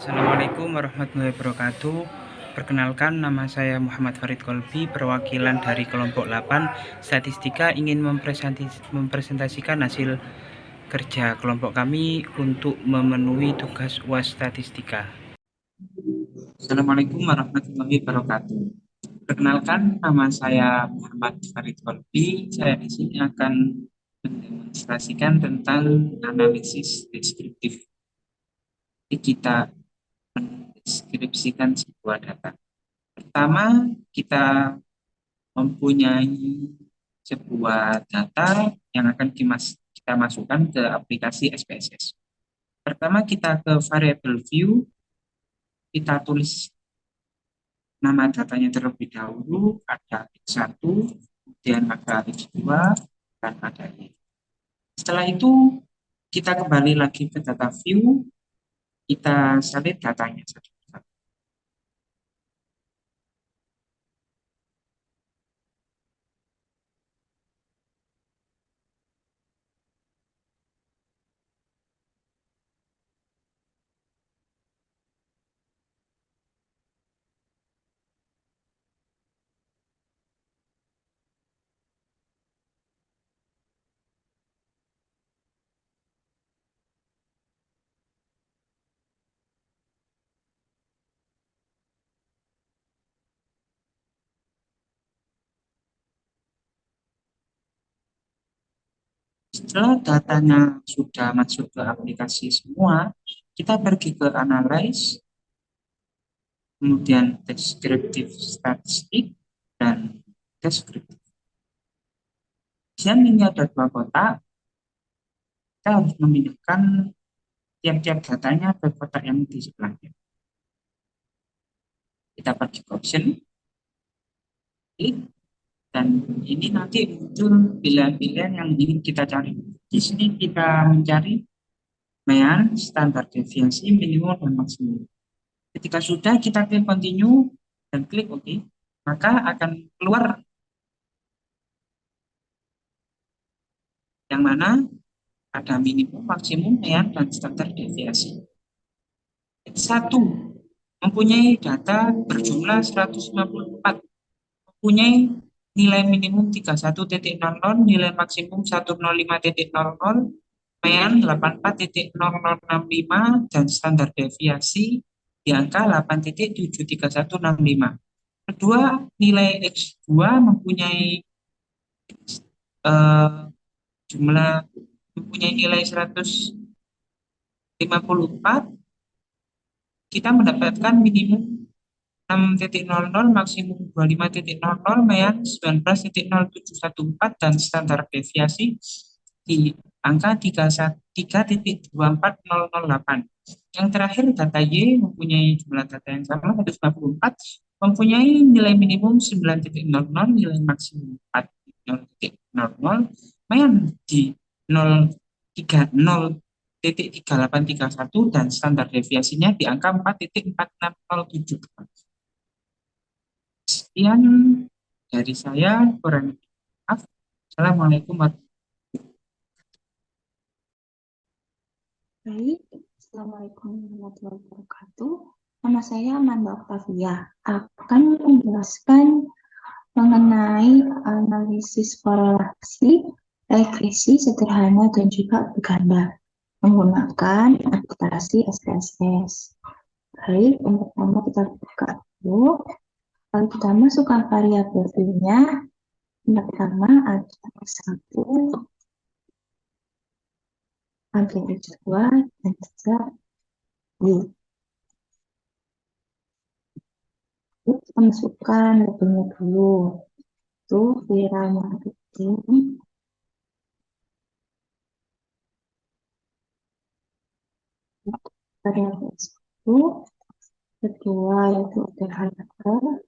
Assalamualaikum warahmatullahi wabarakatuh. Perkenalkan, nama saya Muhammad Farid Kolbi, perwakilan dari kelompok 8 Statistika, ingin mempresentasikan hasil kerja kelompok kami untuk memenuhi tugas UAS Statistika. Assalamualaikum warahmatullahi wabarakatuh. Perkenalkan, nama saya Muhammad Farid Kolbi. Saya di sini akan mendemonstrasikan tentang analisis deskriptif. Kita mendeskripsikan sebuah data. Pertama, kita mempunyai sebuah data yang akan kita masukkan ke aplikasi SPSS. Pertama, kita ke variable view, kita tulis nama datanya terlebih dahulu, ada X1, kemudian ada X2, dan ada Y. Setelah itu, kita kembali lagi ke data view, kita salin datanya satu. Setelah datanya sudah masuk ke aplikasi semua, kita pergi ke analyze, kemudian deskriptif statistik, dan deskriptif. Kemudian ini ada dua kotak, kita harus memindahkan tiap-tiap datanya ke kotak yang di sebelahnya. Kita pergi ke option, klik, dan ini nanti muncul pilihan-pilihan yang ingin kita cari. Di sini kita mencari mean, standar deviasi, minimum, dan maksimum. Ketika sudah, kita klik continue dan klik OK, maka akan keluar yang mana ada minimum, maksimum, mean, dan standar deviasi. Satu, mempunyai data berjumlah 154, mempunyai nilai minimum 31.00, nilai maksimum 105.00, mean 84.0065, dan standar deviasi di angka 8.73165. Kedua, nilai X2 mempunyai nilai 154, kita mendapatkan minimum 6.00, maksimum 25.00, mean 19.0714, dan standar deviasi di angka 3.24008. Yang terakhir, data Y mempunyai jumlah data yang sama 154, mempunyai nilai minimum 9.00, nilai maksimum 4.0.00, mean di 0.3831, dan standar deviasinya di angka 4.4607. Sekian dari saya, kurang maaf. Assalamualaikum warahmatullahi wabarakatuh. Baik, Assalamualaikum warahmatullahi wabarakatuh. Nama saya Amanda Octavia, akan menjelaskan mengenai analisis korelasi, regresi sederhana dan juga berganda menggunakan aplikasi SPSS. Baik, yang pertama kita buka dulu. Lalu kita masukkan variabel view-nya. Yang pertama ada X1, ada X2, dan juga Y. Kita masukkan labelnya dulu. Itu viral marketing. Variabel itu kedua yaitu ada harga.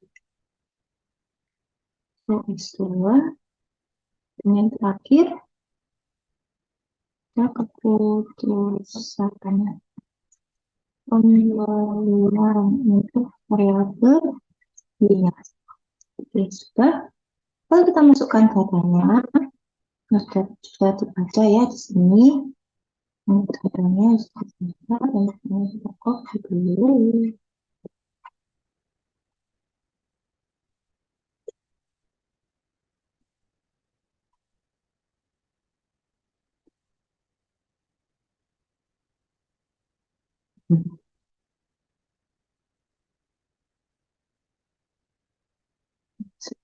X2. Dan yang terakhir ada keputusannya. Pembelian untuk variabel Y-nya. Oke, sudah. Kalau kita masukkan datanya, sudah dibaca ya di sini. Metodenya bisa dan kita copy dulu.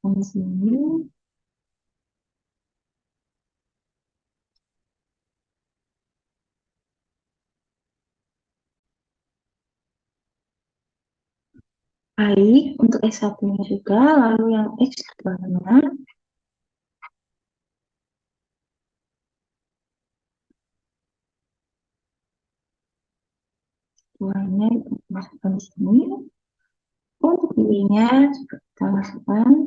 Di sini. Baik, untuk S1-nya juga, lalu yang X2-nya. X2-nya itu masukkan di sini. Untuk pilihnya, kita masukkan.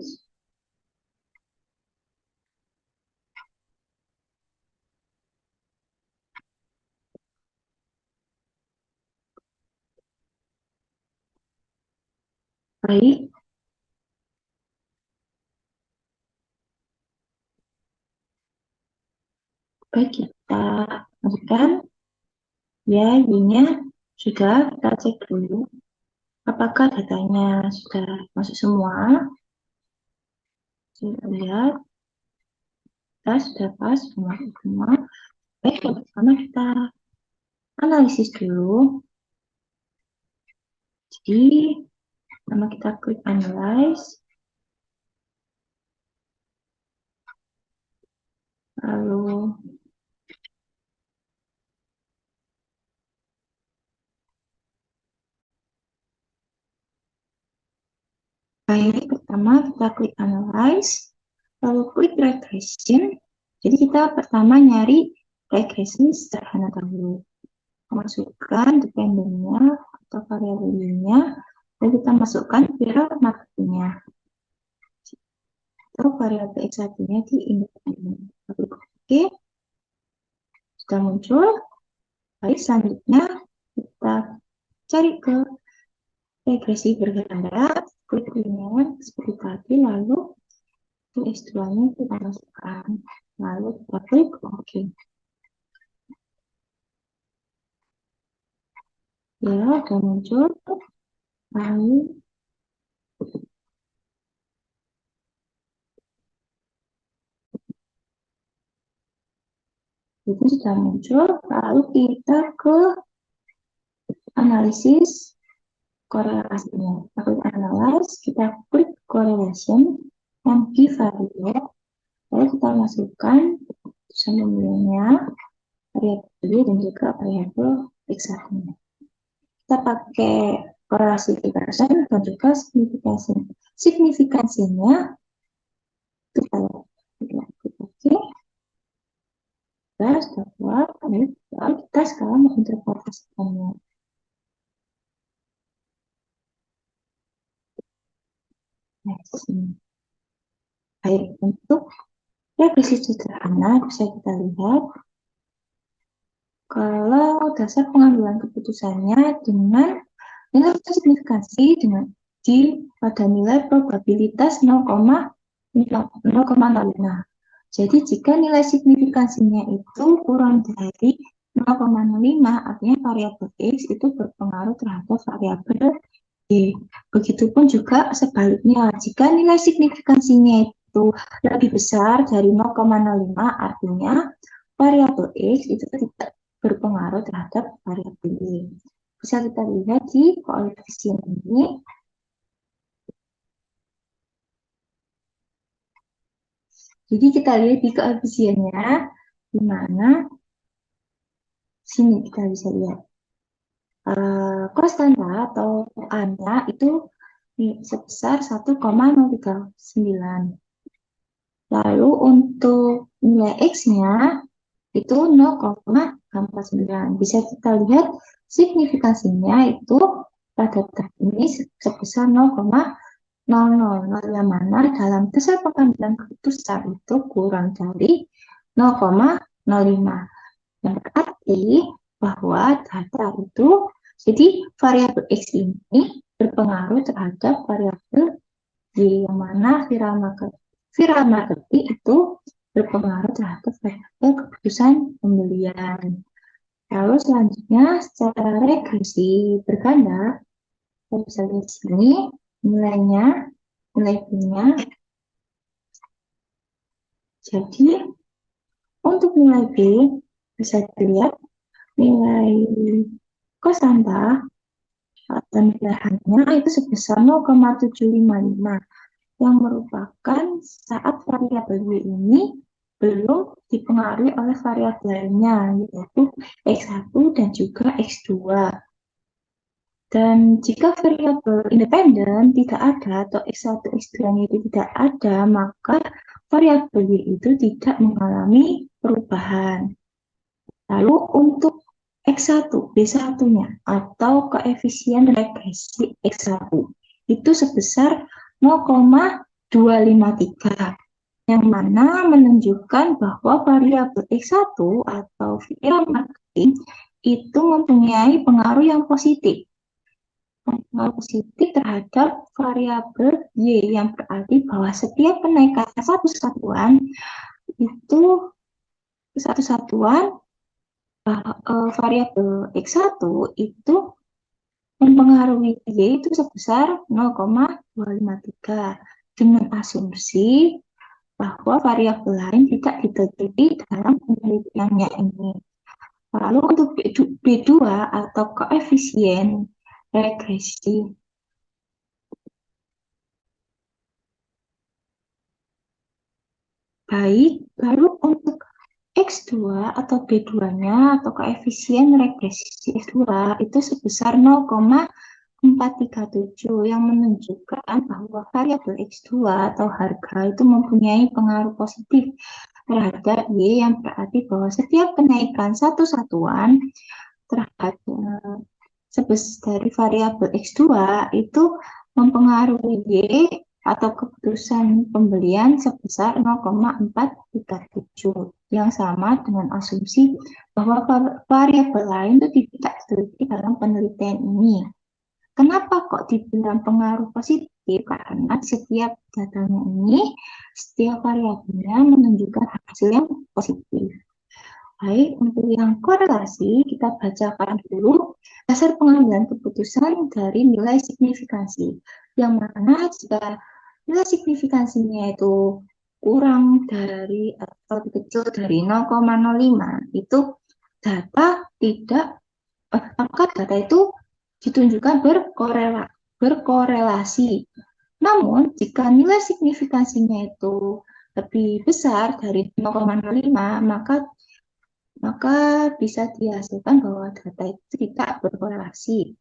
Baik, baik kita masukkan. Ya, Y-nya sudah kita cek dulu. Apakah datanya sudah masuk semua? Kita lihat, kita sudah pas, masuk semua. Baik, pertama kita analisis dulu. Jadi, pertama kita klik analyze. Lalu, baik, pertama kita klik analyze. Lalu klik regression. Jadi, kita pertama nyari regresi sederhana dahulu. Masukkan dependennya atau variabelnya. Dan kita masukkan variabel marketingnya. Atau variabel X1-nya di independen. Oke, sudah muncul. Baik, selanjutnya kita cari ke regresi berganda, klik linear seperti tadi, lalu S2-nya kita masukkan, lalu kita klik OK. Ya, sudah muncul. Lalu itu sudah muncul, lalu kita ke analisis korelasinya. Kita klik analyze, kita klik correlation yang di variabel, lalu kita masukkan tulisan pemilihannya, variabel dan juga variabel X1-nya. Kita pakai korelasi 3% dan juga signifikansinya kita oke. Kita sudah buat, lalu kita sekarang menginterpretasikannya. Baik, untuk regresi sederhana bisa kita lihat kalau dasar pengambilan keputusannya dengan signifikansi dengan pada nilai probabilitas 0,05. Jadi jika nilai signifikansinya itu kurang dari 0,05, artinya variabel X itu berpengaruh terhadap variabel Y. Begitupun juga sebaliknya, jika nilai signifikansinya itu lebih besar dari 0,05, artinya variabel X itu tidak berpengaruh terhadap variabel Y. Bisa kita lihat di koefisien ini. Jadi kita lihat di koefisiennya, di mana sini kita bisa lihat konstanta atau A-nya itu sebesar 1,039. Lalu untuk nilai X-nya itu 0,49. Bisa kita lihat signifikansinya itu pada tab ini sebesar 0,000, yang mana dalam dasar pengambilan keputusan itu kurang dari 0,05. Berarti bahwa data itu, jadi variabel X ini berpengaruh terhadap variabel Y, yang mana viral marketing itu berpengaruh terhadap variabel keputusan pembelian. Lalu selanjutnya secara regresi berganda, kita bisa lihat di sini nilainya, nilai B-nya. Jadi untuk nilai B bisa dilihat nilai kosanta atau nilai hanya itu sebesar 0,755 yang merupakan saat variabel Y ini belum dipengaruhi oleh variabel lainnya, yaitu X1 dan juga X2. Dan jika variabel independen tidak ada atau X1, X2 itu tidak ada, maka variabel Y itu tidak mengalami perubahan. Lalu untuk X1, B1-nya atau koefisien regresi X1 itu sebesar 0,253 yang mana menunjukkan bahwa variabel X1 atau variabel marketing itu mempunyai pengaruh yang positif. Pengaruh positif terhadap variabel Y yang berarti bahwa setiap kenaikan satu satuan itu satu satuan variabel X1 itu mempengaruhi Y itu sebesar 0,253 dengan asumsi bahwa variabel lain tidak diteliti dalam penelitiannya ini. Lalu untuk B2 atau koefisien regresi. Baik, lalu untuk X2 atau B2-nya atau koefisien regresi X2 itu sebesar 0,437 yang menunjukkan bahwa variabel X2 atau harga itu mempunyai pengaruh positif terhadap Y yang berarti bahwa setiap kenaikan satu satuan terhadap dari variabel X2 itu mempengaruhi Y atau keputusan pembelian sebesar 0,437 yang sama dengan asumsi bahwa variabel lain itu tidak diteliti dalam penelitian ini. Kenapa kok dibilang pengaruh positif? Karena setiap datanya ini, setiap variabelnya menunjukkan hasil yang positif. Baik, untuk yang korelasi, kita bacakan dulu dasar pengambilan keputusan dari nilai signifikansi. Yang mana jika nilai signifikansinya itu kurang dari atau lebih kecil dari 0,05, itu data tidak, maka data itu ditunjukkan berkorelasi. Namun, jika nilai signifikansinya itu lebih besar dari 0,05, maka bisa dihasilkan bahwa data itu tidak berkorelasi.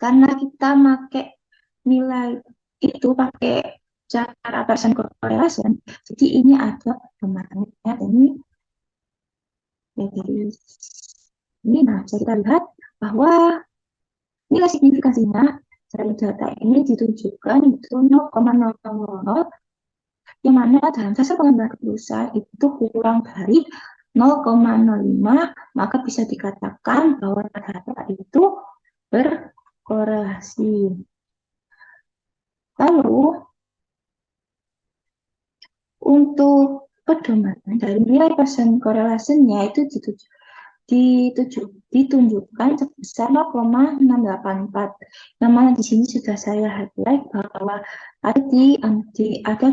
Karena kita pakai nilai itu pakai cara Pearson correlation, jadi ini ada pemaknaannya ini ya dari ini. Nah, bisa kita lihat bahwa nilai signifikansinya dari data ini ditunjukkan itu 0,000, yang mana dalam dasar pengambilan keputusan itu kurang dari 0,05, maka bisa dikatakan bahwa data itu berkorelasi. Lalu untuk pedoman dari nilai Pearson correlation-nya itu ditunjukkan sebesar 0,684. Yang mana di sini sudah saya highlight bahwa ada di data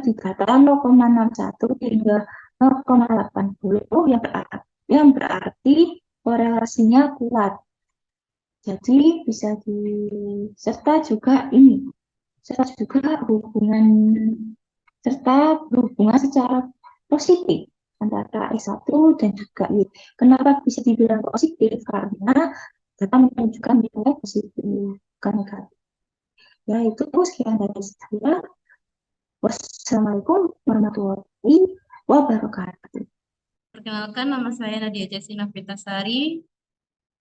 0,61 hingga 0,80 yang berarti korelasinya kuat. Jadi bisa serta juga berhubungan secara positif antara S1 dan juga Y. Kenapa bisa dibilang positif? Karena data menunjukkan nilai positif, bukan negatif. Ya, itu sekian dari saya. Wassalamualaikum warahmatullahi wabarakatuh. Perkenalkan, nama saya Nadia Jasina Vitasari.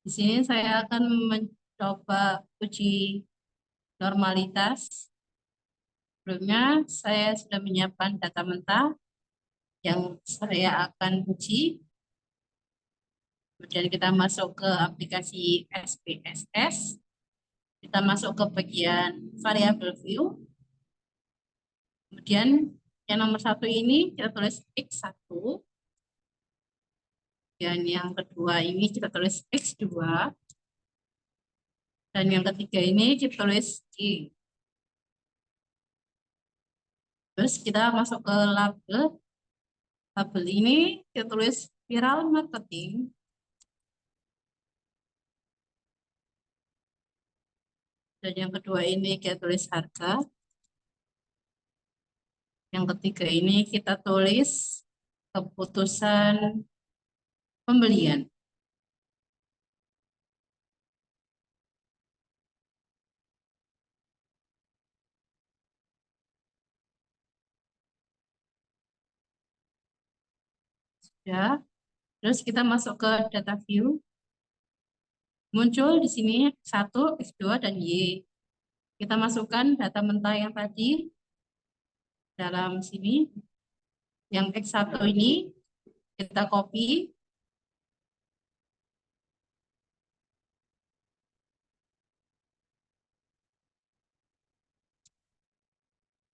Di sini saya akan mencoba uji normalitas. Sebelumnya, saya sudah menyiapkan data mentah yang saya akan uji. Kemudian kita masuk ke aplikasi SPSS. Kita masuk ke bagian variable view. Kemudian yang nomor 1 ini kita tulis X1. Dan yang kedua ini kita tulis X2. Dan yang ketiga ini kita tulis Y. Terus kita masuk ke label. Label ini kita tulis viral marketing. Dan yang kedua ini kita tulis harga. Yang ketiga ini kita tulis keputusan pembelian. Ya. Terus kita masuk ke data view. Muncul di sini 1, X2, dan Y. Kita masukkan data mentah yang tadi dalam sini. Yang X1 ini kita copy.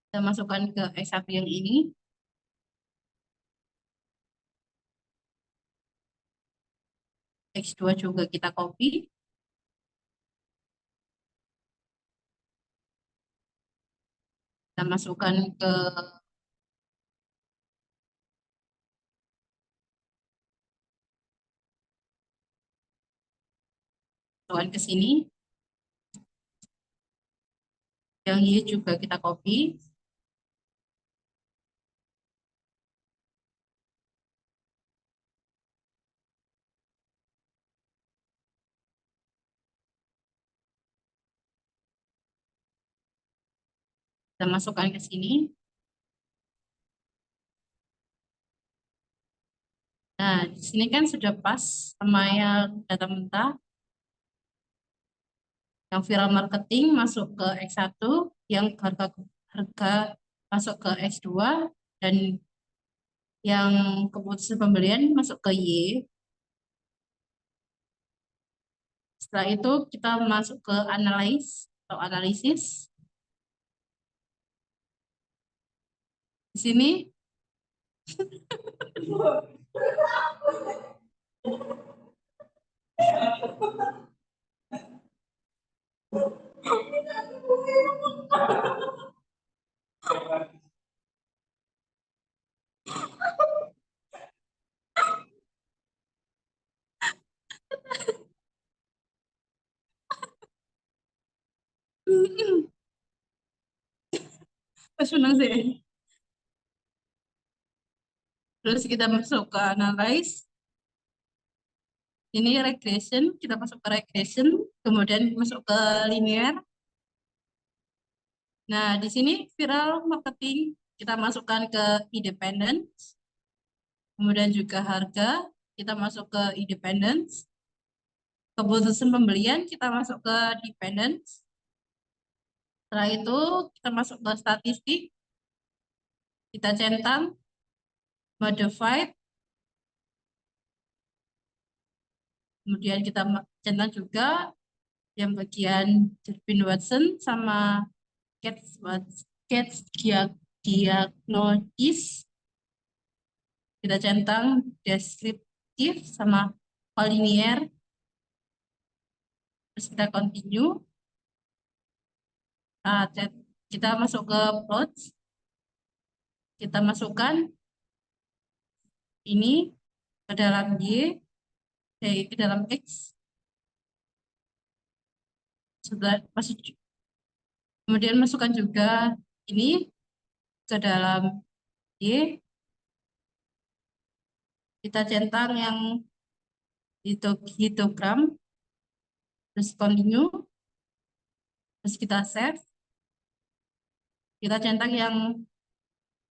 Kita masukkan ke X1 yang ini. X2 juga kita copy. Kita masukkan ke ke sini. Yang Y juga kita copy. Kita masukkan ke sini. Nah, di sini kan sudah pas sama yang data mentah. Yang viral marketing masuk ke X1, yang harga masuk ke X2, dan yang keputusan pembelian masuk ke Y. Setelah itu kita masuk ke analisis. Di sini senang sih. Terus kita masuk ke analyze. Ini regression, kita masuk ke regression, kemudian masuk ke linear. Nah, di sini viral marketing kita masukkan ke independence, kemudian juga harga kita masuk ke independence, keputusan pembelian kita masuk ke dependence. Setelah itu kita masuk ke statistik, kita centang modified, kemudian kita centang juga yang bagian Durbin Watson sama Gates diagnosis, kita centang deskriptif sama collinear. Terus kita continue. Nah, kita masuk ke plot, kita masukkan ini ke dalam Y, ke dalam X. Sudah masuk, kemudian masukkan juga ini ke dalam Y. Kita centang yang histogram, terus continue, terus kita save. Kita centang yang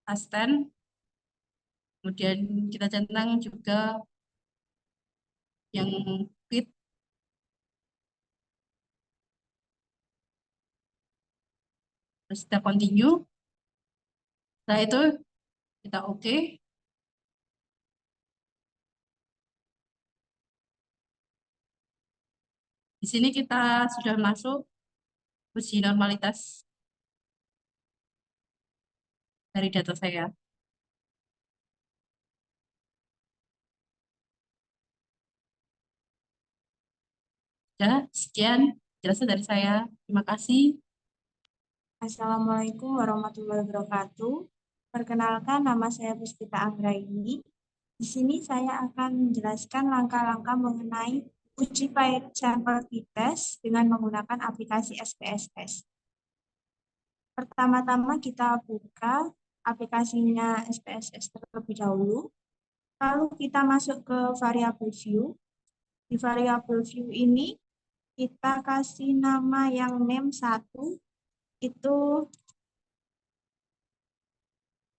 ascend, kemudian kita centang juga yang fit, terus kita continue. Setelah itu kita oke. Di sini kita sudah masuk uji normalitas dari data saya. Ya, sekian jelasan dari saya. Terima kasih. Assalamualaikum warahmatullahi wabarakatuh. Perkenalkan, nama saya Puspita Anggraini. Di sini saya akan menjelaskan langkah-langkah mengenai uji pilot sampel test dengan menggunakan aplikasi SPSS. Pertama-tama kita buka aplikasinya SPSS terlebih dahulu. Lalu kita masuk ke variable view. Di variable view ini kita kasih nama yang name 1 itu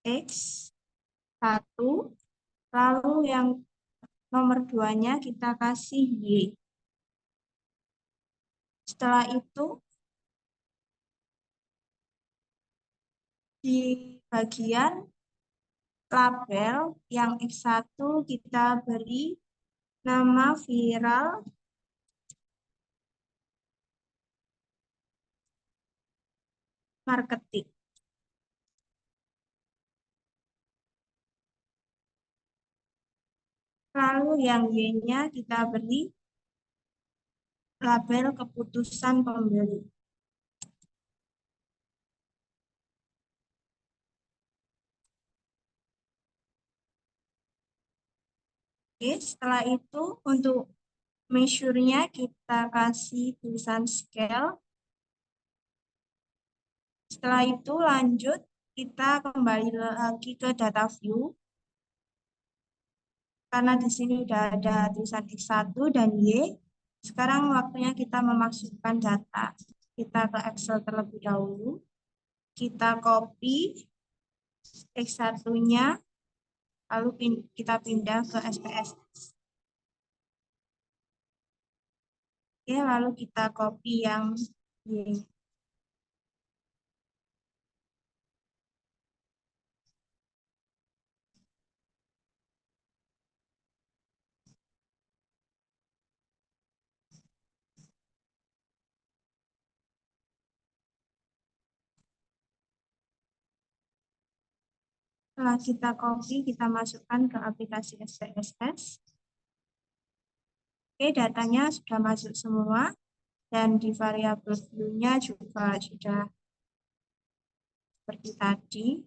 X1, lalu yang nomor 2-nya kita kasih Y. Setelah itu di bagian label yang X1 kita beri nama viral marketing. Lalu yang Y-nya kita beri label keputusan pembeli. Oke, setelah itu untuk measure-nya kita kasih tulisan scale. Setelah itu lanjut kita kembali lagi ke data view. Karena di sini sudah ada tulisan X1 dan Y. Sekarang waktunya kita memasukkan data. Kita ke Excel terlebih dahulu. Kita copy X1-nya, lalu kita pindah ke SPSS. Oke, lalu kita copy yang Y. Setelah kita copy, kita masukkan ke aplikasi SPSS. Oke, datanya sudah masuk semua. Dan di variabel view-nya juga sudah seperti tadi.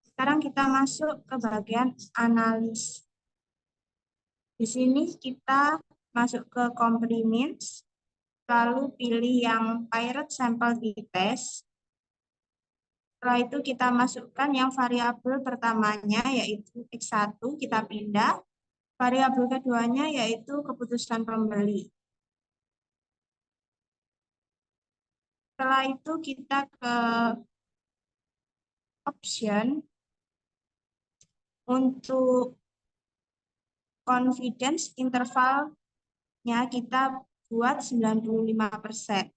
Sekarang kita masuk ke bagian analis. Di sini kita masuk ke complements, lalu pilih yang pirate sample test. Setelah itu kita masukkan yang variabel pertamanya yaitu X1, kita pindah. Variabel keduanya yaitu keputusan pembeli. Setelah itu kita ke option untuk confidence intervalnya kita buat 95%.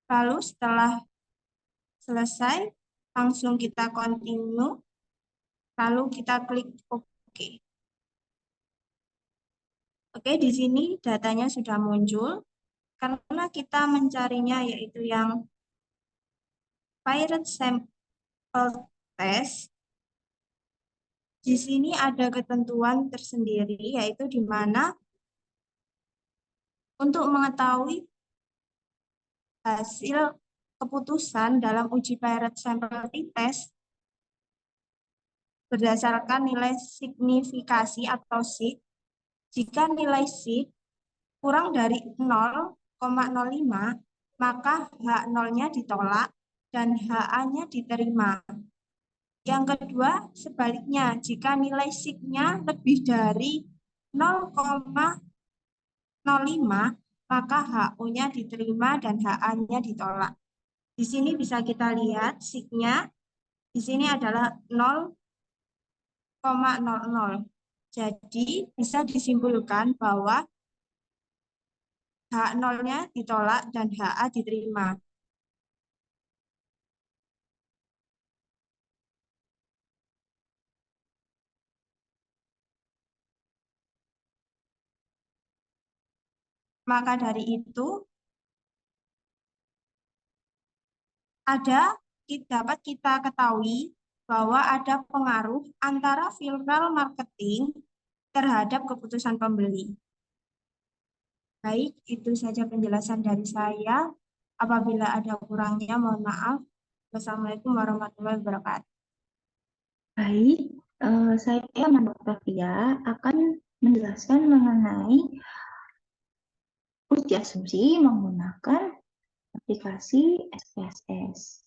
Lalu setelah selesai, langsung kita continue, lalu kita klik OK. Oke, di sini datanya sudah muncul. Karena kita mencarinya yaitu yang pirate sample test, di sini ada ketentuan tersendiri, yaitu di mana untuk mengetahui hasil keputusan dalam uji pirate sample test berdasarkan nilai signifikasi atau SIG. Jika nilai SIG kurang dari 0,05, maka H0-nya ditolak dan HA-nya diterima. Yang kedua, sebaliknya, jika nilai SIG-nya lebih dari 0,05, maka HO-nya diterima dan HA-nya ditolak. Di sini bisa kita lihat SIG-nya, di sini adalah 0,00. Jadi bisa disimpulkan bahwa H0-nya ditolak dan HA diterima. Maka dari itu, dapat kita ketahui bahwa ada pengaruh antara viral marketing terhadap keputusan pembeli. Baik, itu saja penjelasan dari saya. Apabila ada kurangnya, mohon maaf. Wassalamualaikum warahmatullahi wabarakatuh. Baik, saya Dr. Fia akan menjelaskan mengenai uji asumsi menggunakan aplikasi SPSS.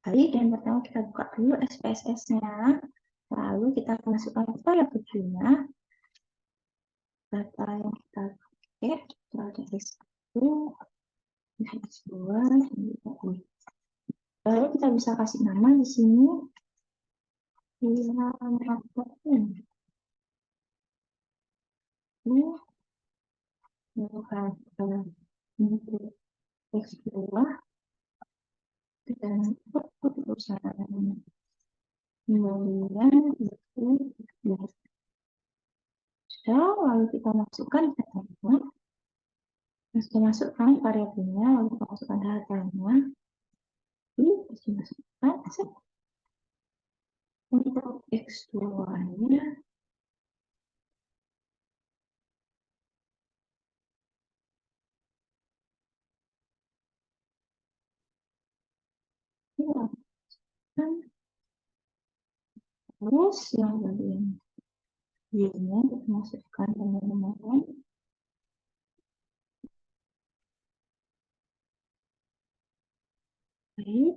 Baik, dan pertama kita buka dulu SPSS-nya, lalu kita masukkan variabel Q-nya, data yang kita pakai, dari 1, 2, lalu kita bisa kasih nama di sini. Lalu kita masukkan datanya, kita masukkan variabelnya, lalu kita masukkan datanya, kita masukkan untuk X2-nya. Terus yang bagian Y-nya kita masukkan teman-teman. Baik.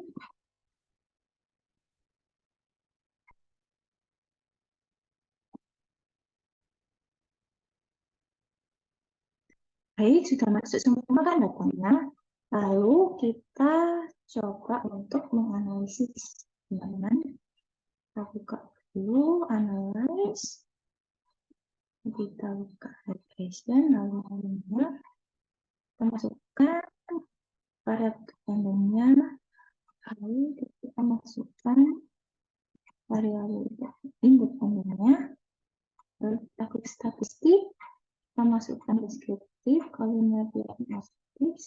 Baik, sudah masuk semua kan datanya. Lalu kita coba untuk menganalisis. Teman-teman, kita buka dulu analyze. Kita buka regression, lalu kita masukkan variabel random-nya, lalu kita masukkan variabel independen-nya, lalu kita klik statistik, kita masukkan deskriptif, kalau diagnostik,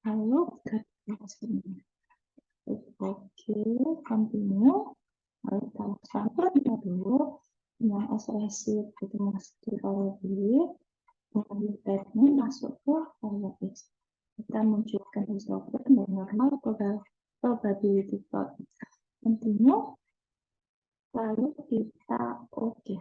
lalu kita masukkan. Oke, continue. Lalu kita masukkan dulu yang S-receipt itu masuk ke variabel, dan tag-nya masuk ke variabel X. Kita munculkan histogram dan normal probability plot. Continue. Lalu kita oke.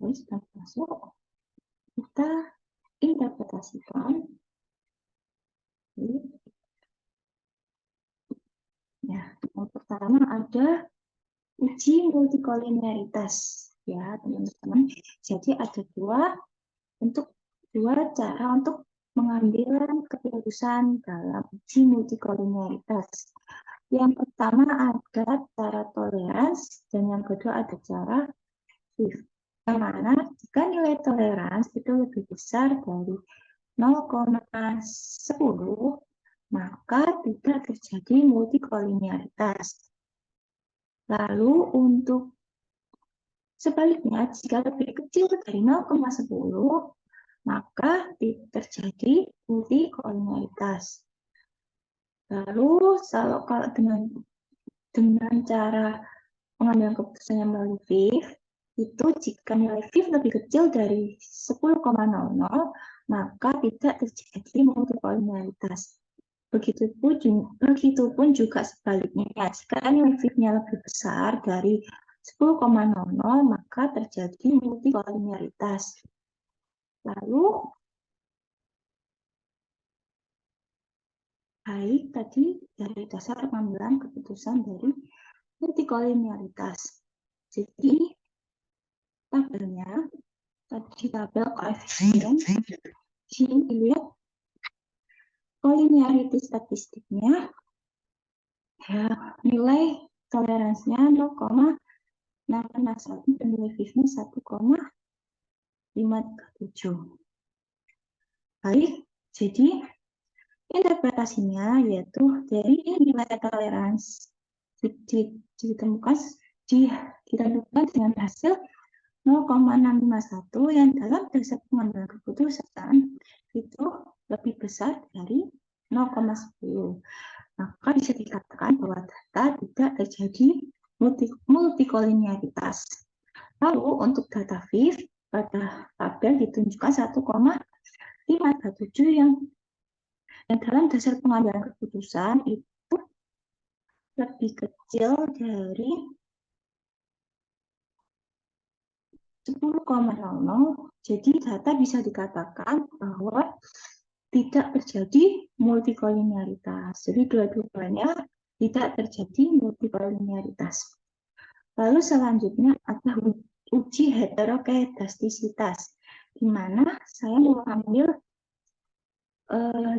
Sudah masuk. Kita interpretasikan. Ya, yang pertama ada uji multikolinearitas, ya teman-teman. Jadi ada dua cara untuk mengambil keputusan dalam uji multikolinearitas. Yang pertama ada cara toleransi dan yang kedua ada cara shift. Yang mana jika nilai toleransi itu lebih besar dari 0,10, maka tidak terjadi multikolinearitas. Lalu untuk sebaliknya, jika lebih kecil dari 0,10, maka terjadi multikolinearitas. Lalu kalau dengan cara pengambilan keputusannya melalui VIF, itu jika nilai VIF lebih kecil dari 10,00, maka tidak terjadi multikolinearitas. Begitupun juga sebaliknya, jika nilai VIF-nya lebih besar dari 10,00, maka terjadi multikolinearitas. Lalu, baik tadi dari dasar pengambilan keputusan dari multikolinearitas. Jadi, tabelnya, tadi tabel koefisien, di sini dilihat kolinearity statistiknya, ya, nilai toleransinya 0,661 dan nilai VIF-nya 1,537. Baik, jadi interpretasinya yaitu dari nilai toleransi ditemukan dengan hasil 0,651 yang dalam dasar pengambilan keputusan itu lebih besar dari 0,10. Maka bisa dikatakan bahwa data tidak terjadi multikolinearitas. Lalu untuk data VIF pada tabel ditunjukkan 1,537 yang dalam dasar pengambilan keputusan itu lebih kecil dari 10,00. Jadi data bisa dikatakan bahwa tidak terjadi multikolinearitas. Jadi dua-duanya tidak terjadi multikolinearitas. Lalu selanjutnya ada uji heterokedastisitas, di mana saya mengambil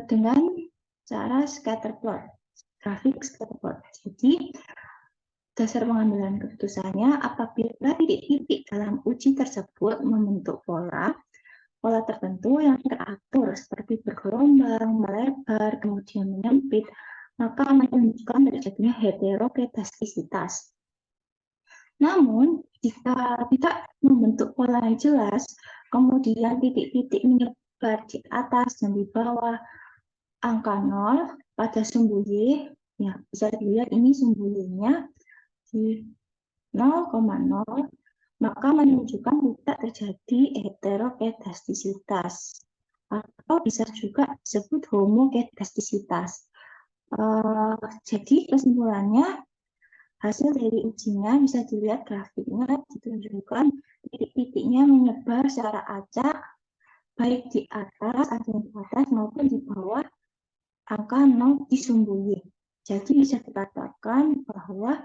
dengan cara scatter plot, grafik scatter plot. Jadi dasar pengambilan keputusannya apabila titik-titik dalam uji tersebut membentuk pola tertentu yang teratur seperti bergelombang, melebar, kemudian menyempit, maka menunjukkan terjadinya heterokedastisitas. Namun, jika tidak membentuk pola yang jelas, kemudian titik-titik menyebar di atas dan di bawah angka 0 pada sumbu Y, ya bisa dilihat ini sumbu Y-nya di 0,0, maka menunjukkan tidak terjadi heterokedastisitas atau bisa juga disebut homokedastisitas. Jadi kesimpulannya, hasil dari ujinya bisa dilihat grafiknya ditunjukkan titik-titiknya menyebar secara acak baik di atas, ada yang di atas maupun di bawah angka 0 di sumbu Y. Jadi bisa dikatakan bahwa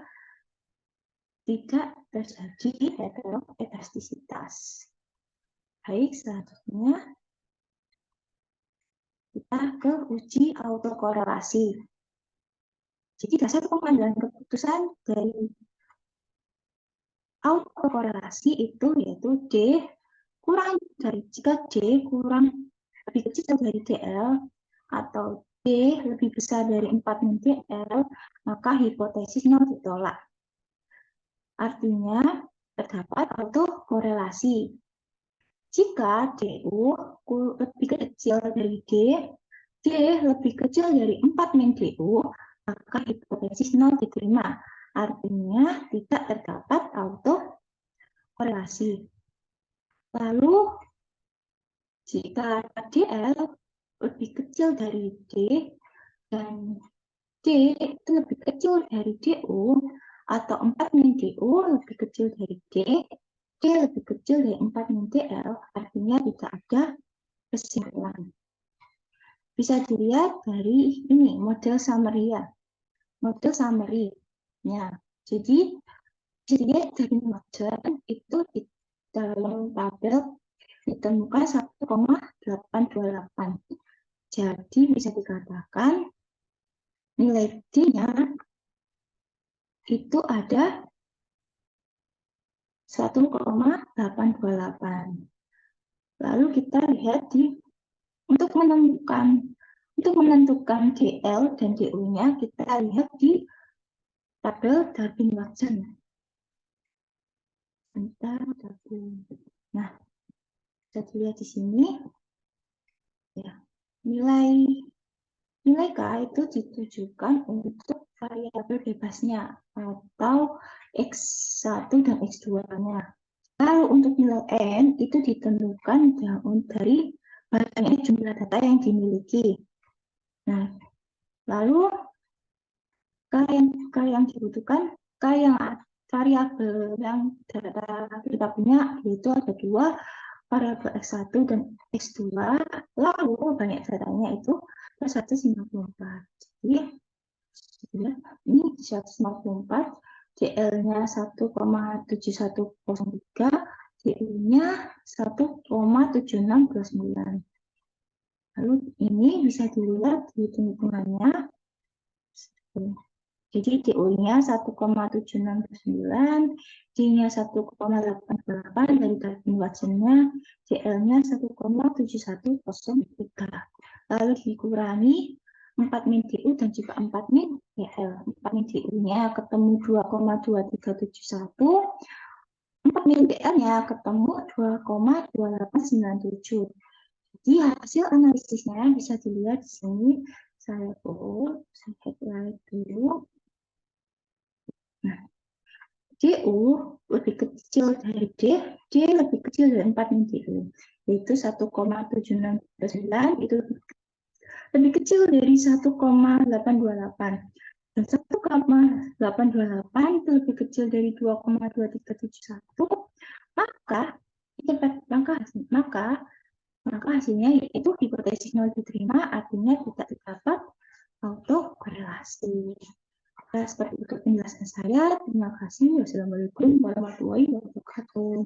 tidak terjadi heterokedastisitas. Baik, selanjutnya kita ke uji autokorelasi. Jadi dasar pengambilan keputusan dari autokorelasi itu yaitu D kurang dari, jika D kurang lebih kecil dari DL atau D lebih besar dari 4 min DL, maka hipotesis 0 ditolak. Artinya terdapat autokorelasi. Jika DU lebih kecil dari D lebih kecil dari 4 min DU, maka hipotesis 0 diterima. Artinya tidak terdapat autokorelasi. Lalu, jika DL lebih kecil dari D dan D itu lebih kecil dari DU, atau 4 min DU lebih kecil dari D lebih kecil dari 4 min DL, artinya tidak ada kesimpulan. Bisa dilihat dari ini, model summary-nya. Model summary-nya. Jadi, bisa dilihat dari model itu di dalam tabel ditemukan 1,828. Jadi, bisa dikatakan nilai D-nya itu ada 1,828. Lalu kita lihat untuk menentukan DL dan DU-nya, kita lihat di tabel Darwin-Watson. Nah, bisa dilihat di sini. Ya, nilai K itu ditujukan untuk variabel bebasnya atau X1 dan X2-nya. Lalu untuk nilai N itu ditentukan dari banyaknya jumlah data yang dimiliki. Nah, lalu K yang dibutuhkan, variabel yang data kita punya yaitu ada 2, variabel X1 dan X2, lalu banyak datanya itu 154. Jadi ini 154, DL-nya 1,7103, DU-nya 1,7629. Lalu ini bisa dilihat di hitungannya. Jadi DU-nya 1,7629, D-nya 1,828, dari Darwin-Watson-nya, DL-nya 1,7103. Lalu dikurangi 4 min DU dan juga 4 min DL. 4 min DU-nya ketemu 2,2371, 4 MILI-DR-nya ketemu 2,2897. Jadi hasil analisisnya bisa dilihat di sini. Saya highlight dulu. Nah, DU lebih kecil dari D lebih kecil dari 4 MILI-DR, yaitu 1,769 itu lebih kecil dari 1,828. Dan 1,828 itu lebih kecil dari 2,2371, maka hasilnya yaitu hipotesis nol diterima, artinya tidak terdapat autokorelasi. Nah, seperti itu penjelasan saya. Terima kasih. Wassalamualaikum warahmatullahi wabarakatuh.